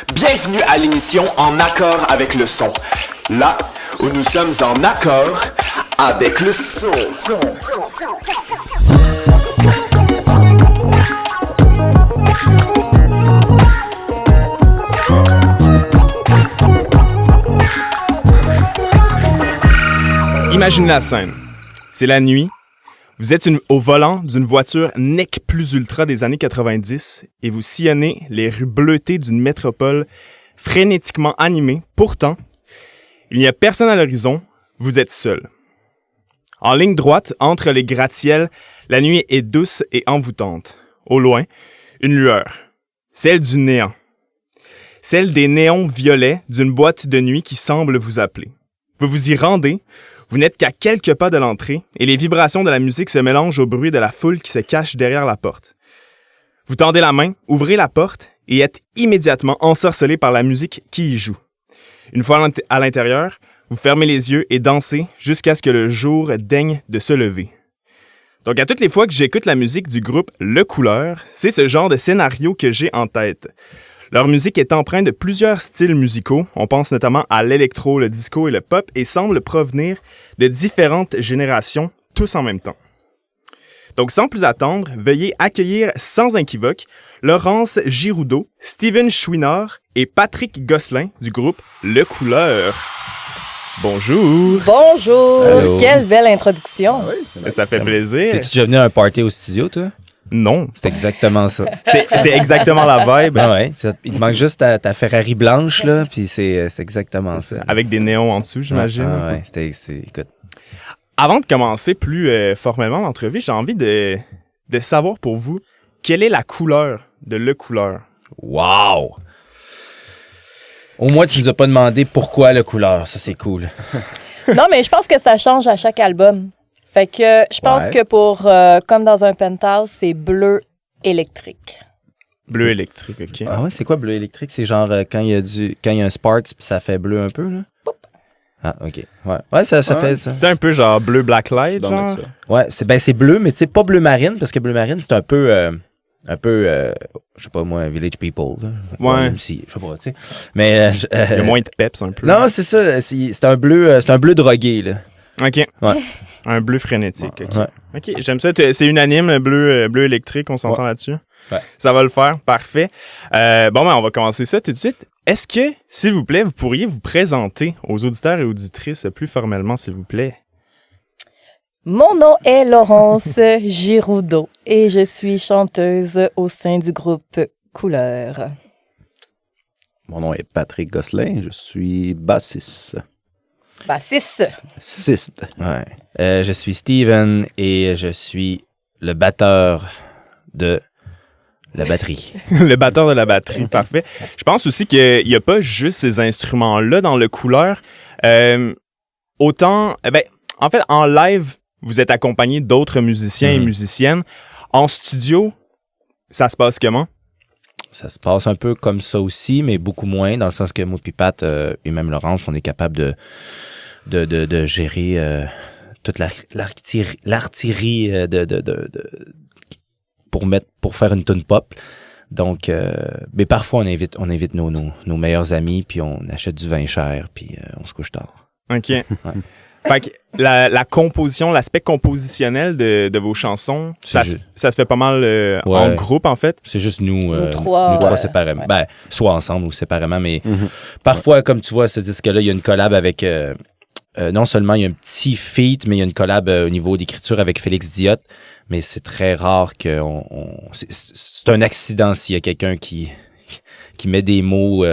Bienvenue à l'émission En accord avec le son. Là où nous sommes en accord avec le son. Imaginez la scène. C'est la nuit. Vous êtes au volant d'une voiture Nec Plus Ultra des années 90 et vous sillonnez les rues bleutées d'une métropole frénétiquement animée. Pourtant, il n'y a personne à l'horizon, vous êtes seul. En ligne droite, entre les gratte-ciels, la nuit est douce et envoûtante. Au loin, une lueur, celle du néant. Celle des néons violets d'une boîte de nuit qui semble vous appeler. Vous vous y rendez. Vous n'êtes qu'à quelques pas de l'entrée et les vibrations de la musique se mélangent au bruit de la foule qui se cache derrière la porte. Vous tendez la main, ouvrez la porte et êtes immédiatement ensorcelé par la musique qui y joue. Une fois à l'intérieur, vous fermez les yeux et dansez jusqu'à ce que le jour daigne de se lever. Donc à toutes les fois que j'écoute la musique du groupe Le Couleur, c'est ce genre de scénario que j'ai en tête. Leur musique est empreinte de plusieurs styles musicaux. On pense notamment à l'électro, le disco et le pop et semble provenir de différentes générations, tous en même temps. Donc sans plus attendre, veuillez accueillir sans équivoque Laurence Giroudot, Steven Chouinard et Patrick Gosselin du groupe Le Couleur. Bonjour! Bonjour! Allô. Quelle belle introduction! Ah oui, Ça fait plaisir. T'es-tu déjà venu à un party au studio, toi? Non. C'est exactement ça. C'est exactement la vibe. Ah ouais, il te manque juste ta Ferrari blanche, là, puis c'est exactement ça. Avec des néons en dessous, j'imagine. Ah ouais, écoute. Avant de commencer plus formellement l'entrevue, j'ai envie de savoir pour vous, quelle est la couleur de Le Couleur? Wow! Au moins, tu nous as pas demandé pourquoi Le Couleur. Ça, c'est cool. Non, mais je pense que ça change à chaque album. Fait que je pense que pour, comme dans un penthouse, c'est bleu électrique. Bleu électrique, OK. Ah ouais, c'est quoi bleu électrique? C'est genre quand il y a un spark, puis ça fait bleu un peu, là? Ah, OK. Ouais, ça fait ça. C'est un peu genre bleu black light, genre? Ouais, c'est bleu, mais tu sais, pas bleu marine, parce que bleu marine, c'est un peu, je sais pas moi, Village People, là. Ouais. Même si, je sais pas, tu sais. Mais, Il y a moins de peps, un peu. non, c'est ça, c'est un bleu drogué, là. OK. Ouais. Un bleu frénétique, OK. Ouais. OK, j'aime ça. C'est unanime, bleu électrique, on s'entend là-dessus? Ouais. Ça va le faire, parfait. On va commencer ça tout de suite. Est-ce que, s'il vous plaît, vous pourriez vous présenter aux auditeurs et auditrices plus formellement, s'il vous plaît? Mon nom est Laurence Giroudot et je suis chanteuse au sein du groupe Couleur. Mon nom est Patrick Gosselin, je suis bassiste. Bassiste. Bassiste. Ouais. Je suis Steven et je suis le batteur de la batterie. Le batteur de la batterie, parfait. Je pense aussi qu'il n'y a pas juste ces instruments-là dans Le Couleur. En fait, en live, vous êtes accompagné d'autres musiciens et musiciennes. En studio, ça se passe comment? Ça se passe un peu comme ça aussi, mais beaucoup moins, dans le sens que moi puis Pat et même Laurence, on est capable de gérer toute l'artillerie pour faire une tune pop. Donc, mais parfois on invite nos meilleurs amis, puis on achète du vin cher, puis on se couche tard. OK. Ouais. Fait que la composition, l'aspect compositionnel de vos chansons, ça se fait pas mal en groupe, en fait. C'est juste nous trois séparément. Ouais. Ben, soit ensemble ou séparément, mais parfois, comme tu vois, ce disque-là, il y a une collab avec... non seulement il y a un petit feat, mais il y a une collab au niveau d'écriture avec Félix Diot, mais c'est très rare que c'est un accident s'il y a quelqu'un qui met des mots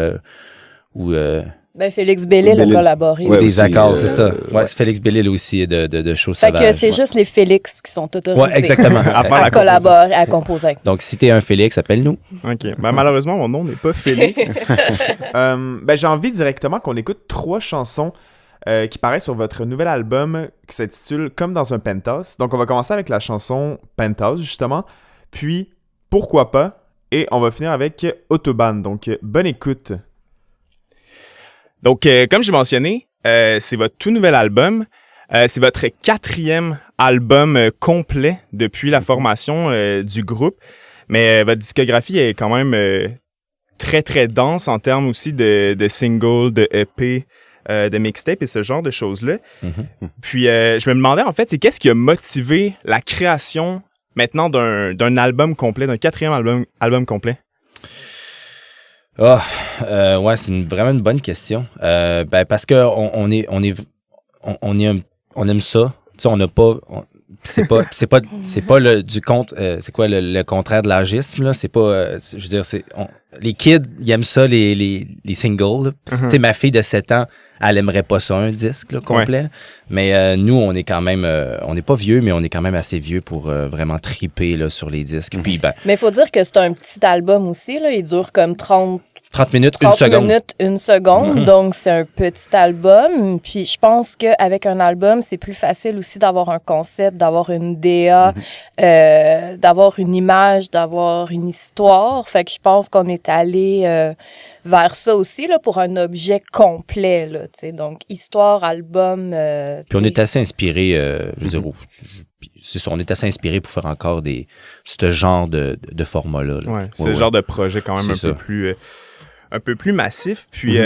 Félix Bellil a collaboré. ou des aussi, accords, c'est ça. Ouais, c'est Félix Bellil aussi de Choses Fait sauvages. que c'est juste les Félix qui sont autorisés Ouais, exactement. à collaborer, à composer avec. Donc, si t'es un Félix, appelle-nous. OK. Malheureusement, mon nom n'est pas Félix. J'ai envie directement qu'on écoute 3 chansons qui paraissent sur votre nouvel album qui s'intitule Comme dans un penthouse. Donc, on va commencer avec la chanson Penthouse, justement. Puis, Pourquoi pas? Et on va finir avec Autobahn. Donc, bonne écoute. Donc, comme j'ai mentionné, c'est votre tout nouvel album. C'est votre 4e album complet depuis la formation du groupe. Mais votre discographie est quand même très, très dense en termes aussi de singles, de EP, de mixtape et ce genre de choses-là. Puis, je me demandais, en fait, c'est qu'est-ce qui a motivé la création maintenant d'un album complet, d'un 4e album complet? Ouais, c'est vraiment une bonne question. Parce que on aime ça. Tu sais, on n'a pas... c'est pas le du contre c'est quoi le contraire de l'agisme là, c'est pas je veux dire les kids ils aiment ça les singles. Tu sais, ma fille de 7 ans, elle aimerait pas ça un disque là, complet. Ouais. Mais nous on est quand même on n'est pas vieux mais on est quand même assez vieux pour vraiment triper là sur les disques. Puis mais il faut dire que c'est un petit album aussi là, il dure comme 30 minutes, 1 seconde. Donc, c'est un petit album. Puis, je pense qu'avec un album, c'est plus facile aussi d'avoir un concept, d'avoir une DA, d'avoir une image, d'avoir une histoire. Fait que je pense qu'on est allé vers ça aussi, là, pour un objet complet, là, tu sais. Donc, histoire, album. Puis, on est assez inspiré, je veux dire, c'est ça, on est assez inspiré pour faire encore ce genre de format-là. Là. Ouais, c'est le genre de projet quand même un peu plus massif. Puis,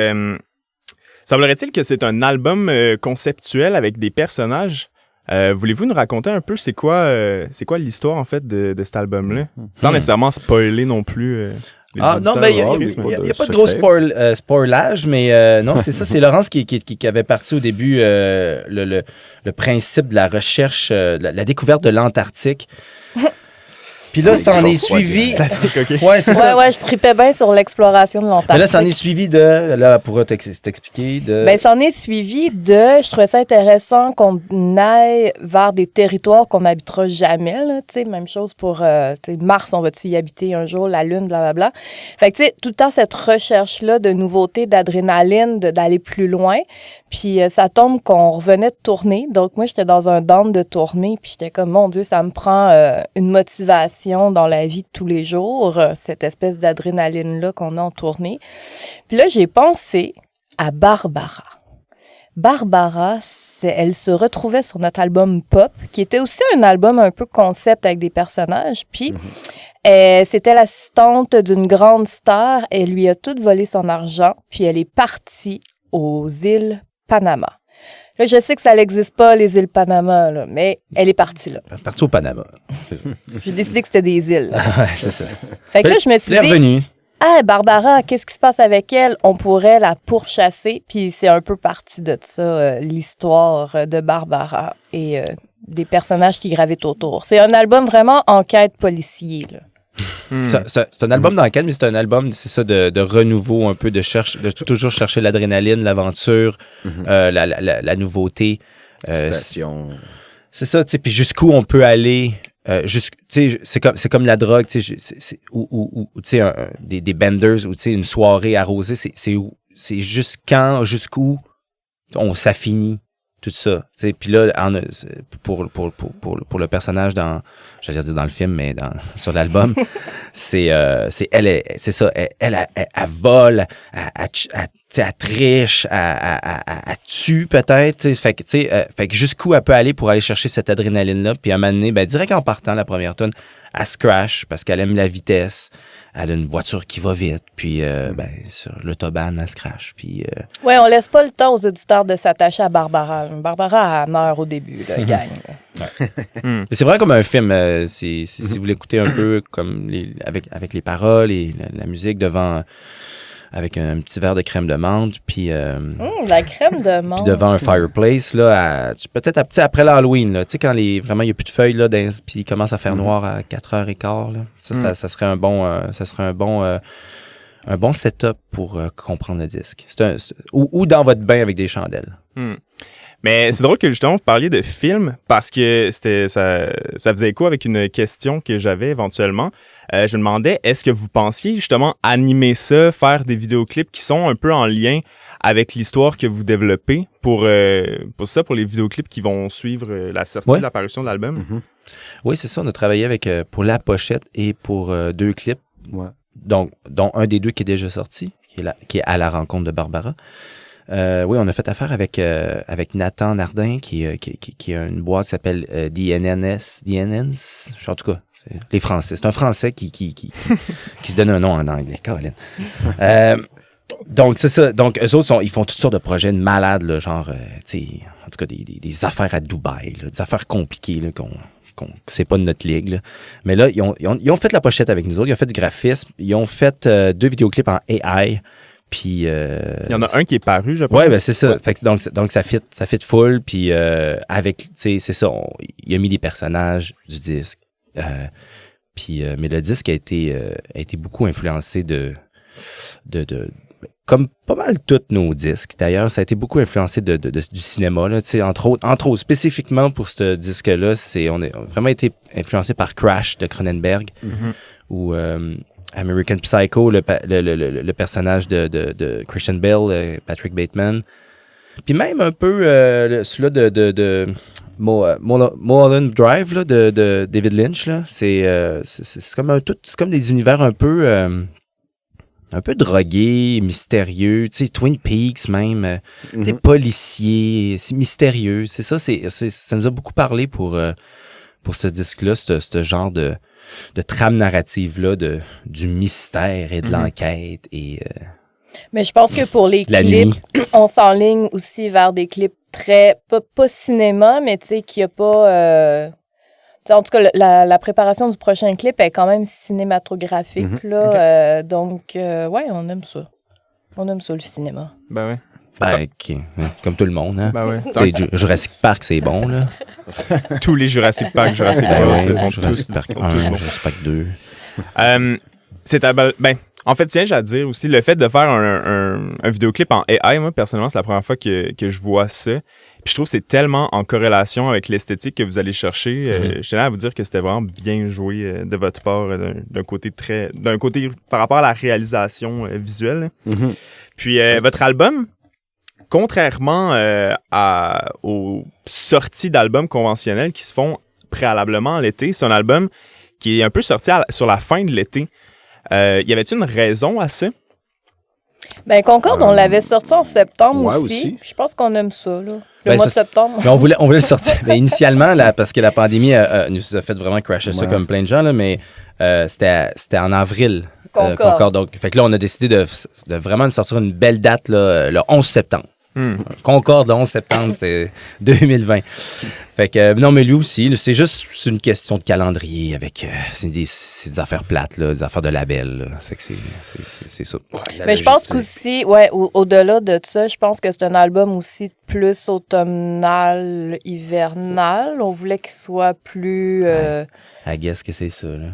semblerait-il que c'est un album conceptuel avec des personnages. Voulez-vous nous raconter un peu c'est quoi l'histoire, en fait, de cet album-là? Sans nécessairement spoiler non plus. Non, ben, il n'y a pas de gros spoilage, mais non, c'est ça. C'est Laurence qui avait parti au début le principe de la recherche, la découverte de l'Antarctique. Puis là, ça en est suivi... Ouais, c'est ça. Ouais, je tripais bien sur l'exploration de l'Antarctique. Mais là, ça en est suivi de... Là, pour t'expliquer de... Ben, ça en est suivi de... Je trouvais ça intéressant qu'on aille vers des territoires qu'on n'habitera jamais, là. Tu sais, même chose pour... Mars, on va-tu y habiter un jour? La Lune, blablabla. Fait que, tu sais, tout le temps, cette recherche-là de nouveautés, d'adrénaline, d'aller plus loin. Puis ça tombe qu'on revenait de tourner. Donc, moi, j'étais dans un down de tournée. Puis j'étais comme, mon Dieu, ça me prend une motivation dans la vie de tous les jours, cette espèce d'adrénaline-là qu'on a en tournée. Puis là, j'ai pensé à Barbara. Barbara, elle se retrouvait sur notre album Pop, qui était aussi un album un peu concept avec des personnages. Puis c'était l'assistante d'une grande star. Elle lui a tout volé son argent. Puis elle est partie aux îles Panama. Là, je sais que ça n'existe pas, les îles Panama, là, mais elle est partie là. Partie au Panama. J'ai décidé que c'était des îles. Ouais, c'est ça. Fait que là, je me suis dit, Barbara, qu'est-ce qui se passe avec elle? On pourrait la pourchasser. Puis c'est un peu parti de ça, l'histoire de Barbara et des personnages qui gravitent autour. C'est un album vraiment enquête policier, là. C'est un album d'enquête, mais c'est un album, c'est ça, de renouveau un peu, de toujours chercher l'adrénaline, l'aventure, la nouveauté. C'est ça, tu sais, puis jusqu'où on peut aller, tu sais, c'est comme la drogue, tu sais, ou tu sais, des benders, ou tu sais, une soirée arrosée, c'est jusqu'où on s'affinit. Tout ça, tu sais, puis là pour le personnage j'allais dire dans le film mais sur l'album, c'est elle vole, elle triche, elle tue peut-être, tu sais, fait que jusqu'où elle peut aller pour aller chercher cette adrénaline là, puis à un moment donné, direct en partant la première tonne, elle se crash parce qu'elle aime la vitesse. Elle a une voiture qui va vite, puis sur l'autobahn, elle se crache. Puis, oui, on laisse pas le temps aux auditeurs de s'attacher à Barbara. Barbara, elle meurt au début, là, gang. Ouais. C'est vraiment comme un film. Si vous l'écoutez un peu comme avec les paroles et la musique devant... avec un petit verre de crème de menthe, puis... la crème de menthe. Puis devant un fireplace, là, peut-être après l'Halloween, là, tu sais, quand vraiment, il n'y a plus de feuilles, là, puis il commence à faire noir à 4h15, là. Ça serait un bon setup pour comprendre le disque. Ou dans votre bain avec des chandelles. Mais c'est drôle que justement vous parliez de film parce que ça faisait écho avec une question que j'avais éventuellement. Je me demandais, est-ce que vous pensiez justement animer ça, faire des vidéoclips qui sont un peu en lien avec l'histoire que vous développez pour les vidéoclips qui vont suivre la sortie, l'apparition de l'album? Oui, c'est ça. On a travaillé avec pour la pochette et pour 2 clips. Ouais. Donc, dont un des 2 qui est déjà sorti, qui est à la rencontre de Barbara. Oui, on a fait affaire avec Nathan Nardin, qui a une boîte qui s'appelle DNNS, en tout cas, les Français. C'est un Français qui se donne un nom en anglais. Colin. Donc, c'est ça. Donc, eux autres, ils font toutes sortes de projets de malades, là, genre, tu sais, en tout cas, des affaires à Dubaï, là, des affaires compliquées, là, c'est pas de notre ligue, là. Mais là, ils ont fait la pochette avec nous autres, ils ont fait du graphisme, ils ont fait 2 vidéoclips en AI, puis... Il y en a un qui est paru, je pense. Ouais, ben c'est ça. Ouais. Fait que, donc ça fit full, puis avec, tu sais, c'est ça, il a mis des personnages du disque. Mais le disque a été beaucoup influencé de comme pas mal tous nos disques. D'ailleurs, ça a été beaucoup influencé du cinéma, là, tu sais, entre autres, spécifiquement pour ce disque-là, on a vraiment été influencé par Crash de Cronenberg, ou American Psycho, le personnage de Christian Bale, Patrick Bateman. Puis même un peu celui-là de Mulholland Drive là, de David Lynch, là. C'est comme des univers un peu drogués, mystérieux, tu sais, Twin Peaks même, tu sais, policier, c'est mystérieux. C'est ça, ça nous a beaucoup parlé pour ce disque-là, ce genre de trame narrative-là, du mystère et de l'enquête et... Mais je pense que pour les la clips, nuit. on s'enligne aussi vers des clips très, pas cinéma, mais tu sais, qu'il n'y a pas... en tout cas, la préparation du prochain clip est quand même cinématographique, là. Donc, ouais, on aime ça. On aime ça, le cinéma. Ben ouais. Ben, OK. Comme tout le monde, hein. Ben ouais. Tu sais, Jurassic Park, c'est bon, là. Tous les Jurassic Park, Jurassic Ben World, ouais, sont Jurassic tous Park sont 1, tous bons. Jurassic Park 2. En fait, tiens, j'ai à dire aussi, le fait de faire un vidéoclip en AI, moi, personnellement, c'est la première fois que je vois ça. Puis je trouve que c'est tellement en corrélation avec l'esthétique que vous allez chercher. Je tenais à vous dire que c'était vraiment bien joué de votre part, d'un côté par rapport à la réalisation visuelle. Puis votre album, contrairement aux sorties d'albums conventionnels qui se font préalablement l'été, c'est un album qui est un peu sorti sur la fin de l'été. Y avait-tu une raison à ça? Ben, Concorde, on l'avait sorti en septembre ouais, aussi. aussi. Je pense qu'on aime ça, là. Ben, Le mois de c'est septembre. Mais on voulait le sortir. Mais initialement, là, parce que la pandémie nous a fait vraiment crasher ça comme plein de gens, là, mais c'était en avril. Concorde. Donc, fait que là, on a décidé de vraiment sortir une belle date, là, le 11 septembre. Concorde, le 11 septembre, c'était 2020. Fait que, non, mais lui aussi, c'est une question de calendrier avec, c'est des affaires plates, là, des affaires de label, là. Fait que c'est ça. Mais je pense qu'aussi, ouais, au-delà de ça, je pense que c'est un album aussi plus automnal, hivernal. On voulait qu'il soit plus... I guess que c'est ça, là.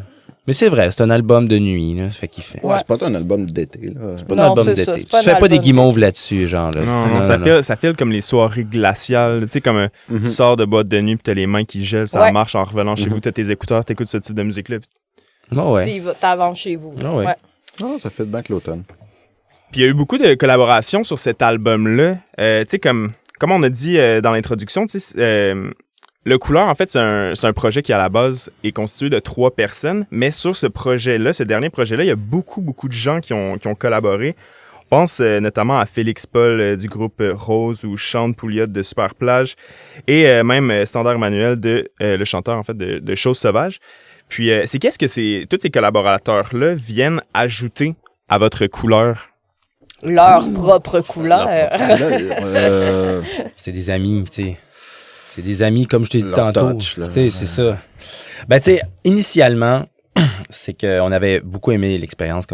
Mais c'est vrai, c'est un album de nuit, là. Fait qu'il fait. Ouais, c'est pas un album d'été, là. C'est pas un Non, album c'est d'été. ça, c'est Tu pas un fais pas des album guimauves là-dessus, genre, là. Non, ça file comme les soirées glaciales. Tu sais, comme tu sors de boîte de nuit, puis t'as les mains qui gèlent, ça Ouais. marche en revenant chez vous, t'as tes écouteurs, t'écoutes ce type de musique-là. Ouais. Si t'avances chez vous. Ah ouais. Non, ça fait bien que l'automne. Puis il y a eu beaucoup de collaborations sur cet album-là. Tu sais, comme on a dit dans l'introduction, tu sais, Le Couleur, en fait, c'est un projet qui, à la base, est constitué de 3 personnes. Mais sur ce projet-là, ce dernier projet-là, il y a beaucoup, beaucoup de gens qui ont collaboré. On pense notamment à Félix Paul du groupe Rose ou Sean Pouliot de Super Plage et même Standard Manuel, le chanteur, en fait, de Choses Sauvages. Puis, qu'est-ce que tous ces collaborateurs-là viennent ajouter à votre couleur? Leur propre couleur. C'est des amis, tu sais. C'est des amis, comme je t'ai dit Leur tantôt. touch, là. Tu sais, c'est ça. Ben, tu sais, initialement, c'est qu'on avait beaucoup aimé l'expérience.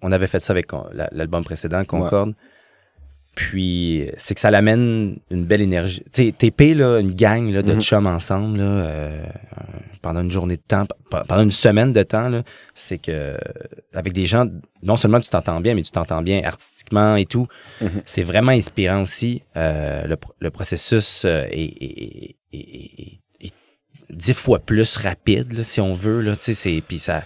On avait fait ça avec l'album précédent, Concorde. Puis, c'est que ça l'amène une belle énergie. Tu sais, TP, là, une gang là, de chums ensemble, là, pendant une journée de temps, pendant une semaine de temps, là, c'est que avec des gens, non seulement tu t'entends bien, mais tu t'entends bien artistiquement et tout. C'est vraiment inspirant aussi. Le processus est 10 fois plus rapide, là, si on veut. Là, puis ça...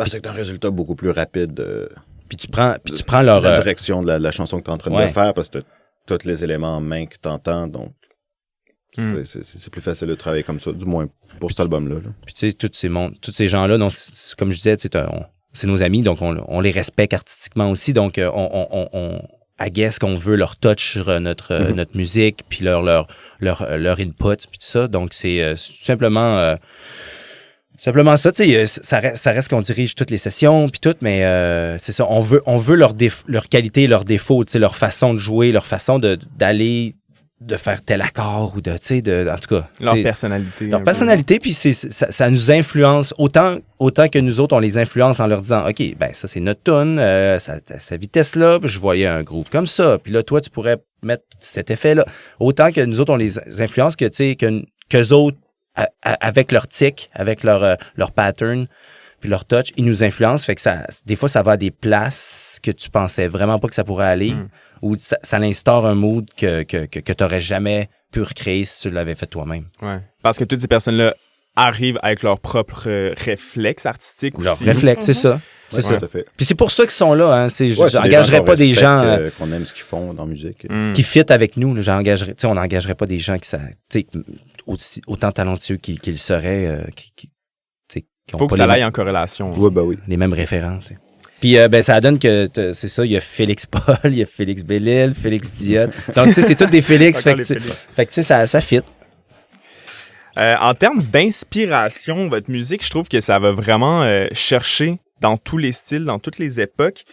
c'est un résultat beaucoup plus rapide. Puis tu prends leur... La direction de la chanson que tu es en train Ouais. de faire, parce que tu as tous les éléments en main que tu entends, donc c'est plus facile de travailler comme ça, du moins pour cet album-là. Là. Puis tu sais, tous ces gens-là, donc, comme je disais, c'est nos amis, donc on les respecte artistiquement aussi. Donc, I guess qu'on veut leur touch sur notre musique, puis leur input, puis tout ça. Donc, c'est simplement ça, tu sais, ça reste qu'on dirige toutes les sessions puis tout, mais c'est ça, on veut leur qualité, leurs défauts, tu sais, leur façon de jouer, leur façon d'aller de faire tel accord ou de, tu sais, en tout cas, Leur personnalité. Leur personnalité, puis ça nous influence autant que nous autres, on les influence en leur disant, OK, ben ça, c'est notre tune, sa vitesse-là, puis je voyais un groove comme ça, puis là, toi, tu pourrais mettre cet effet-là. Autant que nous autres, on les influence que, tu sais, qu'eux autres, avec leur tic, avec leur pattern, puis leur touch, ils nous influencent. Fait que des fois, ça va à des places que tu pensais vraiment pas que ça pourrait aller, ou ça instaure un mood que tu n'aurais jamais pu recréer si tu l'avais fait toi-même. Ouais. Parce que toutes ces personnes-là arrivent avec leur propre réflexe artistique Leur aussi. réflexe, c'est ça. C'est ça. Tout à fait. Puis c'est pour ça qu'ils sont là. Hein. Ouais, J'engagerais pas des gens qu'on aime ce qu'ils font dans la musique. qui fit avec nous. Là. On n'engagerait pas des gens qui autant talentueux qu'ils seraient, qui ont Faut que pas ça les, aille en corrélation. Oui, ben oui. les mêmes référents. T'sais. Puis ça donne que c'est ça, il y a Félix Paul, il y a Félix Bellil, Félix Diot. Donc tu sais, c'est tous des Félix. Encore fait les que Félix. tu sais, ça fit. En termes d'inspiration, votre musique, je trouve que ça va vraiment chercher dans tous les styles, dans toutes les époques.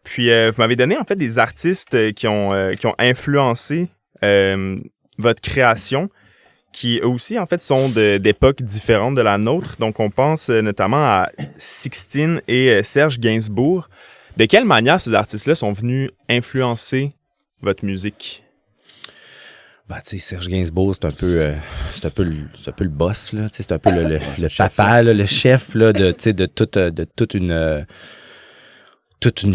Puis vous m'avez donné en fait des artistes qui ont influencé votre création, qui eux aussi en fait sont d'époques différentes de la nôtre. Donc on pense notamment à Sixteen et Serge Gainsbourg. De quelle manière ces artistes-là sont venus influencer votre musique? Bah tu sais, Serge Gainsbourg, c'est un peu le boss là, tu sais, c'est un peu le papa, là, le chef là de toute une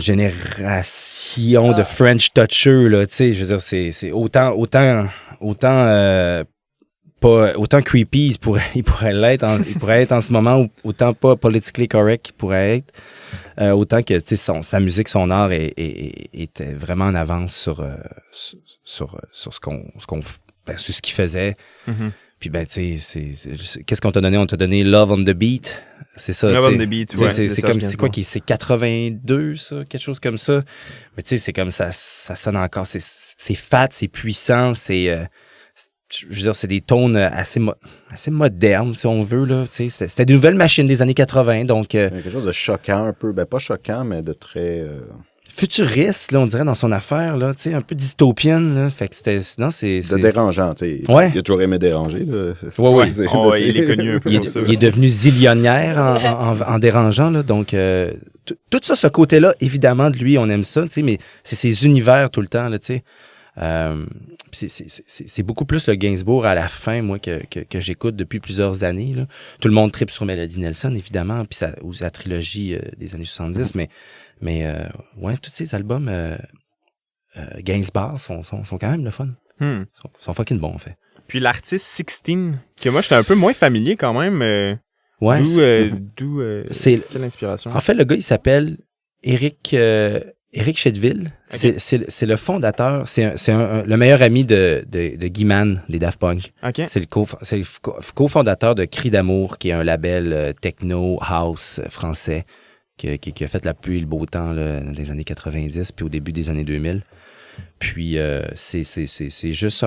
génération de French touchers là, tu sais, je veux dire c'est autant creepy il pourrait être en ce moment, ou autant pas politically correct qu'il pourrait être, autant que tu sais sa musique, son art était vraiment en avance sur ce qu'il faisait. Mm-hmm. Puis ben tu sais qu'est-ce qu'on t'a donné? On t'a donné Love on the Beat. C'est ça. Love on the Beat, ouais. C'est comme, c'est quoi c'est 82 ça, quelque chose comme ça. Mais tu sais c'est comme ça sonne encore, c'est fat, c'est puissant, je veux dire, c'est des tones assez modernes, si on veut, là. Tu sais, c'était des nouvelles machines des années 80, donc... Quelque chose de choquant, un peu. Ben, pas choquant, mais de très... futuriste, là, on dirait, dans son affaire, là. Tu sais, un peu dystopienne, là. Fait que de dérangeant, tu sais. Ouais. Il a toujours aimé déranger, là. Ouais. Il est connu un peu pour ça. Il est devenu zillionnaire en dérangeant, là. Donc, tout ça, ce côté-là, évidemment, de lui, on aime ça, tu sais, mais c'est ses univers tout le temps, là, tu sais. C'est beaucoup plus le Gainsbourg à la fin, moi, que j'écoute depuis plusieurs années, là. Tout le monde tripe sur Melody Nelson, évidemment, puis ou sa trilogie des années 70, mais ouais, tous ces albums Gainsbourg sont quand même le fun. Sont fucking bons, en fait. Puis l'artiste Sixteen, que moi, j'étais un peu moins familier quand même. Ouais. D'où quelle inspiration? En fait, le gars, il s'appelle Eric Chedville. Okay. C'est le fondateur, c'est le meilleur ami de Guy Mann, des Daft Punk. OK. C'est le cofondateur de Cri d'amour, qui est un label techno house français qui a fait la pluie et le beau temps là, dans les années 90 puis au début des années 2000. Puis c'est juste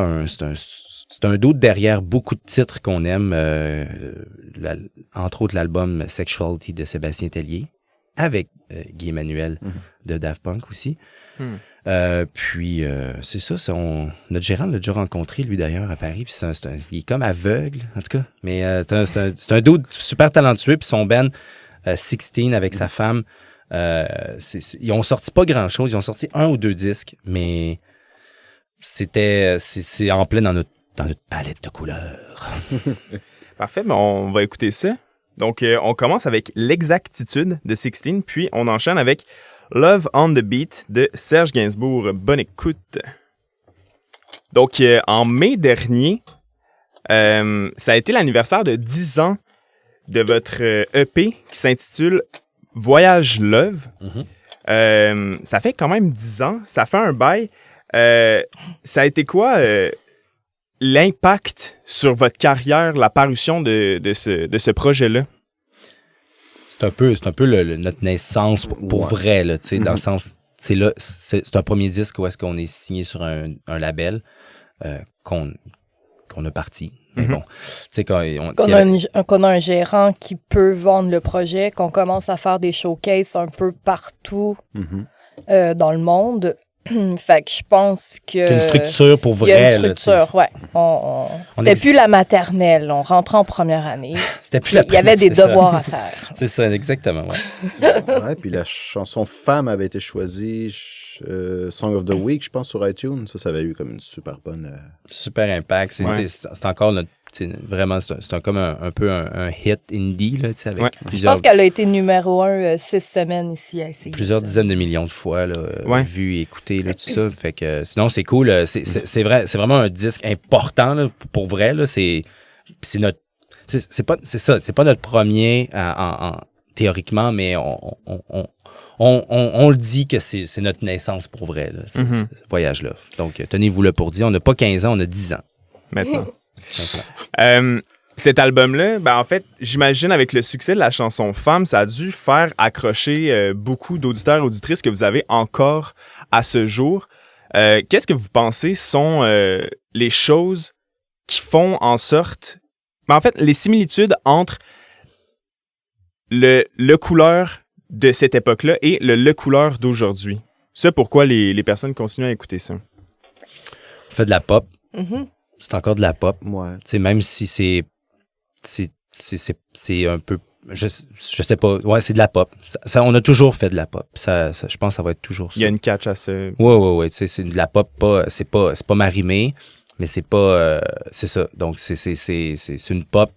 c'est un dos derrière beaucoup de titres qu'on aime, entre autres l'album Sexuality de Sébastien Tellier avec Guy Emmanuel de Daft Punk aussi. Puis c'est ça, notre gérant l'a déjà rencontré lui d'ailleurs à Paris, puis il est comme aveugle en tout cas, mais c'est un dude super talentueux, puis son band Sixteen avec sa femme, ils ont sorti pas grand chose, ils ont sorti 1 ou 2 disques, mais c'est en plein dans notre palette de couleurs. Parfait, mais on va écouter ça. Donc on commence avec L'exactitude de Sixteen, puis on enchaîne avec Love on the Beat de Serge Gainsbourg. Bonne écoute. Donc, en mai dernier, ça a été l'anniversaire de 10 ans de votre EP qui s'intitule Voyage Love. Ça fait quand même 10 ans. Ça fait un bail. Ça a été quoi l'impact sur votre carrière, la parution de ce projet-là? C'est un peu notre naissance pour vrai, là, tu sais, dans le sens, c'est un premier disque où est-ce qu'on est signé sur un label qu'on a parti. Mais bon, tu sais, qu'on a un gérant qui peut vendre le projet, qu'on commence à faire des showcases un peu partout dans le monde. Fait que je pense que... Il y a une structure pour vrai. Il y a une structure, ouais. C'était plus la maternelle. On rentrait en première année. C'était plus Il y avait des devoirs à faire. C'est ça, exactement, ouais. Ouais, puis la chanson Femme avait été choisie Song of the Week, je pense, sur iTunes. Ça avait eu comme une super bonne... Super impact. C'est encore notre... Vraiment, c'est comme un peu un hit indie, là, tu sais, avec plusieurs... Je pense qu'elle a été numéro 1 6 semaines ici à CISM. Plusieurs dizaines de millions de fois, là, vues, écoutées, là, tout ça. Fait que, sinon, c'est cool. C'est vraiment un disque important, là, pour vrai, là. C'est notre... C'est pas notre premier théoriquement, mais on le dit que c'est notre naissance pour vrai, là, ce voyage-là. Donc, tenez-vous-le pour dire. On n'a pas 15 ans, on a 10 ans. Maintenant. Cet album-là, ben en fait, j'imagine avec le succès de la chanson Femme, ça a dû faire accrocher beaucoup d'auditeurs et auditrices que vous avez encore à ce jour. Qu'est-ce que vous pensez sont les choses qui font en sorte... Ben en fait, les similitudes entre le couleur de cette époque-là et le couleur d'aujourd'hui. C'est pourquoi les personnes continuent à écouter ça. On fait de la pop. C'est encore de la pop. Ouais. Tu sais, même si c'est un peu... Je sais pas. Ouais, c'est de la pop. Ça, on a toujours fait de la pop. Ça, je pense que ça va être toujours ça. Il y a une catch à ça. Ouais. Tu sais, c'est de la pop, c'est pas Marie-Mé, mais c'est pas... c'est ça. Donc, c'est une pop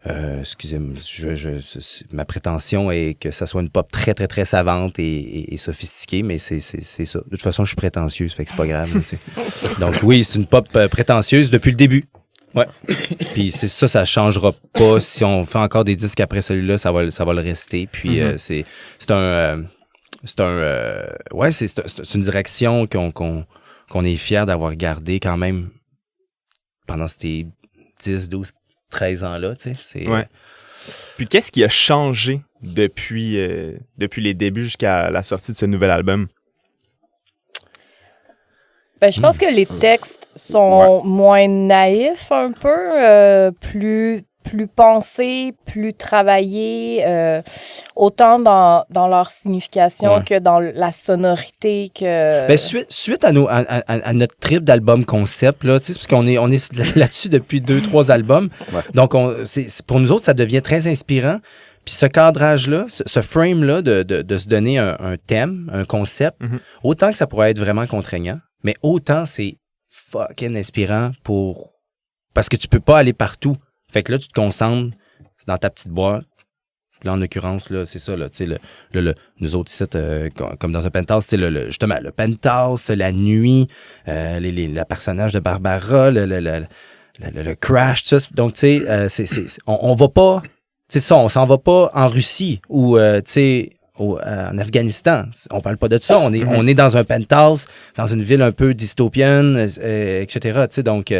excusez-moi, ma prétention est que ça soit une pop très, très, très savante et sophistiquée, mais c'est ça. De toute façon, je suis prétentieuse, fait que c'est pas grave. Tu sais. Donc oui, c'est une pop prétentieuse depuis le début. Ouais. Puis ça changera pas. Si on fait encore des disques après celui-là, ça va le rester. Puis c'est une direction qu'on est fiers d'avoir gardée quand même pendant ces 10, 12, 13 ans-là, tu sais. Ouais. Puis qu'est-ce qui a changé depuis les débuts jusqu'à la sortie de ce nouvel album? Ben, je pense que les textes sont moins naïfs un peu, plus pensés, plus travaillés, autant dans leur signification que dans la sonorité que... Ben, suite à notre trip d'album concept, là, tu sais, parce qu'on est là-dessus depuis 2-3 albums. Ouais. Donc, pour nous autres, ça devient très inspirant. Puis ce cadrage-là, ce frame-là de se donner un thème, un concept, autant que ça pourrait être vraiment contraignant, mais autant c'est fucking inspirant parce que tu peux pas aller partout. Fait que là, tu te concentres dans ta petite boîte. Là, en l'occurrence, là, c'est ça, là, tu sais, nous autres ici, comme dans un penthouse, tu sais, justement, le penthouse, la nuit, le personnage de Barbara, le crash, tout ça. Donc, tu sais, on va pas, tu sais, ça, on s'en va pas en Russie ou, tu sais, en Afghanistan. On parle pas de ça. On est dans un penthouse, dans une ville un peu dystopienne, etc. Tu sais, donc,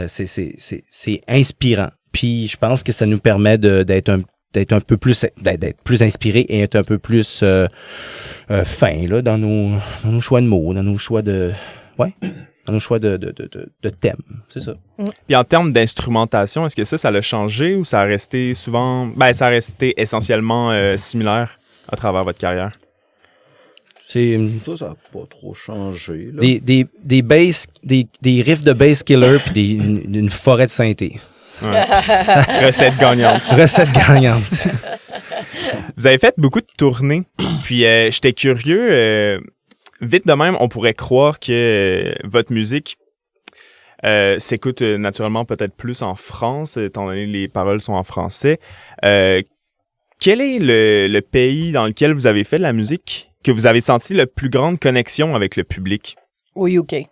c'est inspirant. Puis je pense que ça nous permet d'être un peu plus d'être plus inspiré et être un peu plus fin là dans nos choix de mots, dans nos choix de thèmes, c'est ça. Puis en termes d'instrumentation, est-ce que ça l'a changé ou ça a resté souvent ça a resté essentiellement similaire à travers votre carrière? Ça n'a pas trop changé. Là. Des riffs de bass killer puis une forêt de synthé. Ouais. Recette gagnante. Recette gagnante. Vous avez fait beaucoup de tournées, puis j'étais curieux. Vite de même, on pourrait croire que votre musique s'écoute naturellement peut-être plus en France, étant donné que les paroles sont en français. Quel est le pays dans lequel vous avez fait de la musique que vous avez senti la plus grande connexion avec le public? Au UK.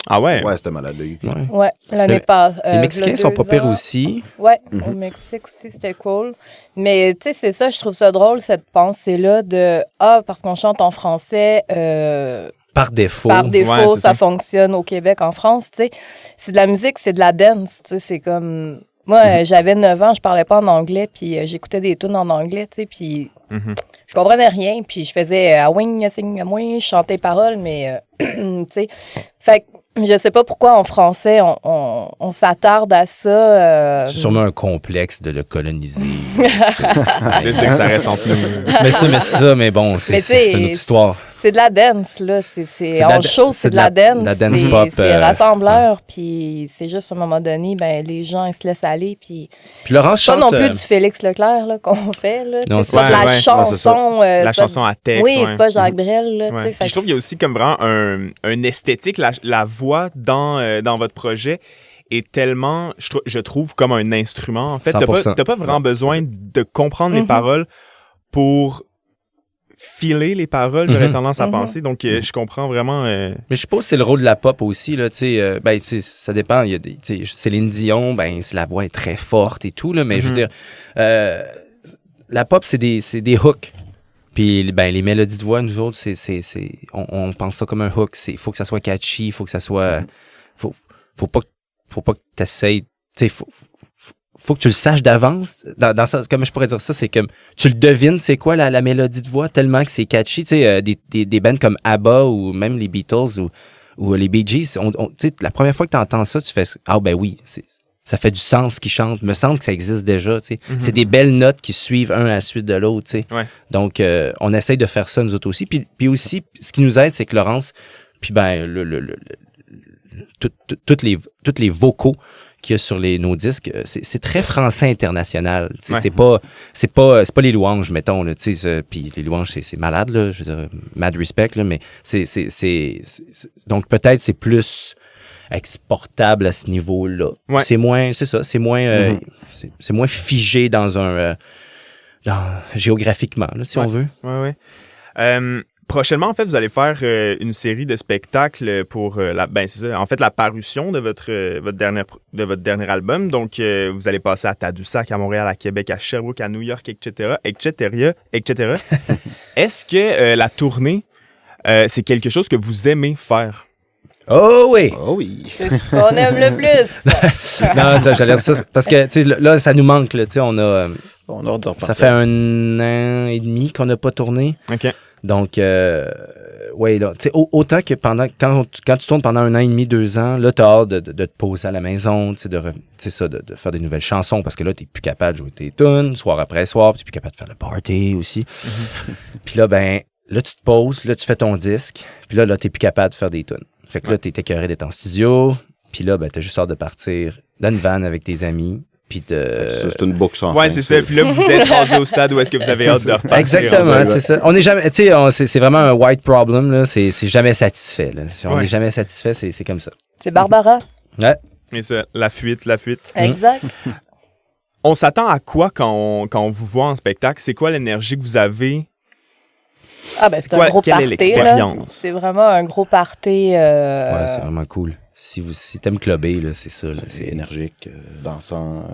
Ah ouais? Ouais, c'était malade, le UK. Ouais, l'année passée. Les Mexicains sont pas pires aussi. Ouais, au Mexique aussi, c'était cool. Mais tu sais, c'est ça, je trouve ça drôle, cette pensée-là de « Ah, parce qu'on chante en français... Par défaut. Par défaut, ça fonctionne au Québec, en France, tu sais. C'est de la musique, c'est de la dance, tu sais, c'est comme... Moi, j'avais 9 ans, je parlais pas en anglais, puis j'écoutais des tunes en anglais, tu sais, puis je comprenais rien, puis je faisais « Awing, sing, awing », je chantais les paroles, mais, tu sais, fait que je sais pas pourquoi en français, on s'attarde à ça. C'est sûrement un complexe de le coloniser. C'est que ça reste entre nous. mais bon, c'est une autre histoire. C'est de la dance, là. C'est en show, c'est de la dance. La dance pop. C'est rassembleur, puis c'est juste à un moment donné, ben les gens, ils se laissent aller, puis Laurence c'est pas chante, non plus du Félix Leclerc là, qu'on fait, là. Non, C'est pas de la chanson. La chanson à texte. Oui, c'est pas Jacques Brel, là. Ouais. Je trouve qu'il y a aussi comme vraiment un esthétique, la voix dans votre projet est tellement, je trouve, comme un instrument. En fait, t'as pas vraiment besoin de comprendre les paroles pour filer les paroles, j'aurais tendance à penser. Donc, je comprends vraiment... Mais je suppose que c'est le rôle de la pop aussi, là, tu sais. Ça dépend. Il y a des, Céline Dion, la voix est très forte et tout, là, mais je veux dire, la pop, c'est des hooks. Puis, les mélodies de voix, nous autres, on pense ça comme un hook. Il faut que ça soit catchy, il faut que ça soit... Faut pas que t'essayes... Tu sais, faut que tu le saches d'avance. Dans ça, comme je pourrais dire ça, c'est comme tu le devines, c'est quoi la mélodie de voix, tellement que c'est catchy. Tu sais, des bands comme ABBA ou même les Beatles ou les Bee Gees, tu sais, la première fois que tu entends ça, tu fais ah ben oui, ça fait du sens qu'ils chantent. Me semble que ça existe déjà. Tu sais, c'est des belles notes qui suivent un à la suite de l'autre. Tu sais, donc on essaye de faire ça nous autres aussi. Puis aussi, ce qui nous aide, c'est que Laurence, puis toutes les vocaux qu'il y a sur nos disques, c'est très français international. C'est pas les louanges, mettons, là, puis les louanges, c'est malade, là, je veux dire, mad respect, là, mais donc peut-être c'est plus exportable à ce niveau-là. Ouais. C'est moins figé géographiquement, là, si on veut. Ouais. Prochainement, en fait, vous allez faire une série de spectacles pour la parution de votre dernier album. Donc, vous allez passer à Tadoussac, à Montréal, à Québec, à Sherbrooke, à New York, etc. Est-ce que la tournée, c'est quelque chose que vous aimez faire? Oh oui! Oh oui! C'est ce qu'on aime le plus! Non, j'allais dire ça, parce que, tu sais, là, ça nous manque, là, tu sais, on a hâte de repartir. Ça fait 1 an et demi qu'on n'a pas tourné. OK. Donc, ouais, là, tu sais, autant que quand tu tournes pendant 1 an et demi, 2 ans, là, t'as hâte de te poser à la maison, tu sais, de faire des nouvelles chansons, parce que là, t'es plus capable de jouer tes tunes, soir après soir, puis t'es plus capable de faire le party aussi. Puis là, là, tu te poses, là, tu fais ton disque, puis là, t'es plus capable de faire des tunes. Fait que là, t'es écœuré d'être en studio, puis là, t'as juste hâte de partir dans une van avec tes amis. C'est une boucle sans fin. Ouais, c'est ça. Puis là, vous êtes rendu au stade où est-ce que vous avez hâte de repartir. Exactement, c'est ça. On n'est jamais, tu sais, c'est vraiment un white problem, là. C'est jamais satisfait, là. Si on n'est jamais satisfait, c'est comme ça. C'est Barbara. Ouais. Et ça, la fuite. Exact. On s'attend à quoi quand on vous voit en spectacle? C'est quoi l'énergie que vous avez? Ah, ben, c'est un gros quelle party, est l'expérience? là. C'est vraiment un gros party. Ouais, c'est vraiment cool. Si t'aimes clubber, là, c'est ça. Là, c'est énergique, dansant.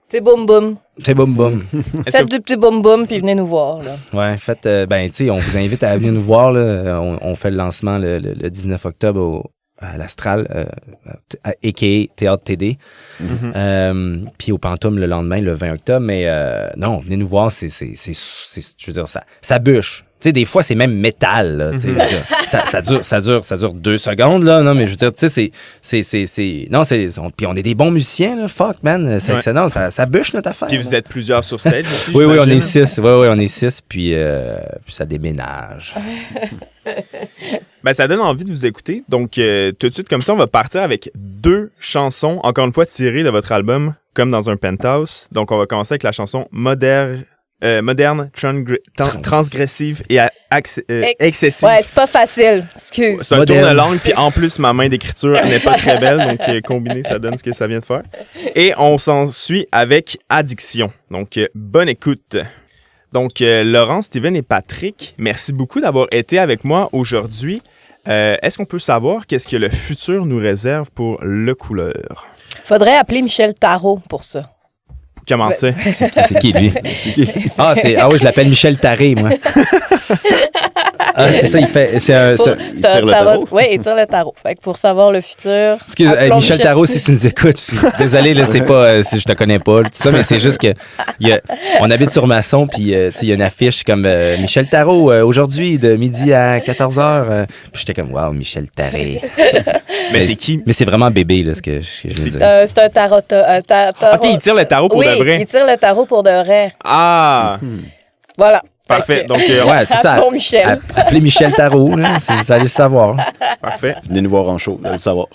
C'est boum boum. C'est boum boum. Faites du petit boum boum puis venez nous voir, là. Ouais, faites, tu sais, on vous invite à venir nous voir, là. On fait le lancement le 19 octobre à l'Astral, a.k.a. Théâtre TD. Puis au Pantoum le lendemain, le 20 octobre. Mais non, venez nous voir, je veux dire, ça bûche. Tu sais, des fois, c'est même métal, là. Ça dure 2 secondes, là. Non, mais je veux dire, tu sais, puis on est des bons musiciens, là. Fuck, man. Ça bûche notre affaire. Puis vous êtes plusieurs sur stage aussi, oui, on est 6. Oui, on est 6. Puis ça déménage. Ben, ça donne envie de vous écouter. Donc, tout de suite, comme ça, on va partir avec 2 chansons, encore une fois, tirées de votre album, comme dans un penthouse. Donc, on va commencer avec la chanson moderne, transgressive et excessive. Ouais, c'est pas facile. Excuse. C'est un tourne-langue, puis en plus, ma main d'écriture n'est pas très belle, donc combiné, ça donne ce que ça vient de faire. Et on s'en suit avec Addiction. Donc, bonne écoute. Donc, Laurent, Steven et Patrick, merci beaucoup d'avoir été avec moi aujourd'hui. Est-ce qu'on peut savoir qu'est-ce que le futur nous réserve pour Le Couleur? Faudrait appeler Michel Tarot pour ça. Comment ça? C'est qui, lui? Ah oui, je l'appelle Michel Taré, moi. Ah, c'est ça, il fait. C'est un. Il tire le tarot. Oui, il tire le tarot. Fait que pour savoir le futur. Excuse, appelons Michel Tarot, si tu nous écoutes, désolé, là, c'est pas si je te connais pas, tout ça, mais c'est juste que on habite sur Masson, puis il y a une affiche comme Michel Tarot, aujourd'hui, de midi à 14h. Puis j'étais comme, wow, Michel Taré. Mais c'est qui? Mais c'est vraiment bébé, là, ce que je veux dire. C'est un tarot. OK, il tire le tarot pour oui, de vrai. il tire le tarot pour de vrai. Ah! Voilà. Parfait. Fait que- Donc, Ouais, c'est ça. appelons Michel. Appelez Michel Tarot, là, vous allez le savoir. parfait. Venez nous voir en show, vous allez le savoir.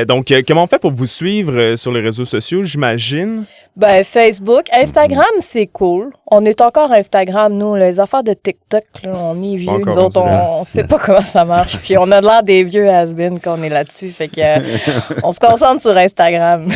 Donc, comment on fait pour vous suivre sur les réseaux sociaux, j'imagine? Ben, Facebook. Instagram, c'est cool. On est encore Instagram, nous. Les affaires de TikTok, là, on est vieux. encore Nous autres, rendu là. on sait pas comment ça marche. Puis on a l'air des vieux has-been qu'on est là-dessus. Fait que on se concentre sur Instagram.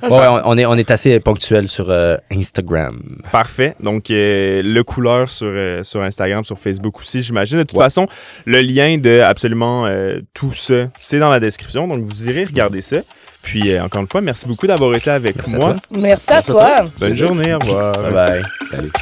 Ouais, on est assez ponctuel sur Instagram. Parfait. Donc, le couleur sur Instagram, sur Facebook aussi, j'imagine. De toute façon, le lien de absolument tout ça, c'est dans la description. Donc, vous irez regarder ça. Puis, encore une fois, merci beaucoup d'avoir été avec Merci à moi. toi. Merci à toi. Bonne journée. Au revoir. Bye bye. Salut.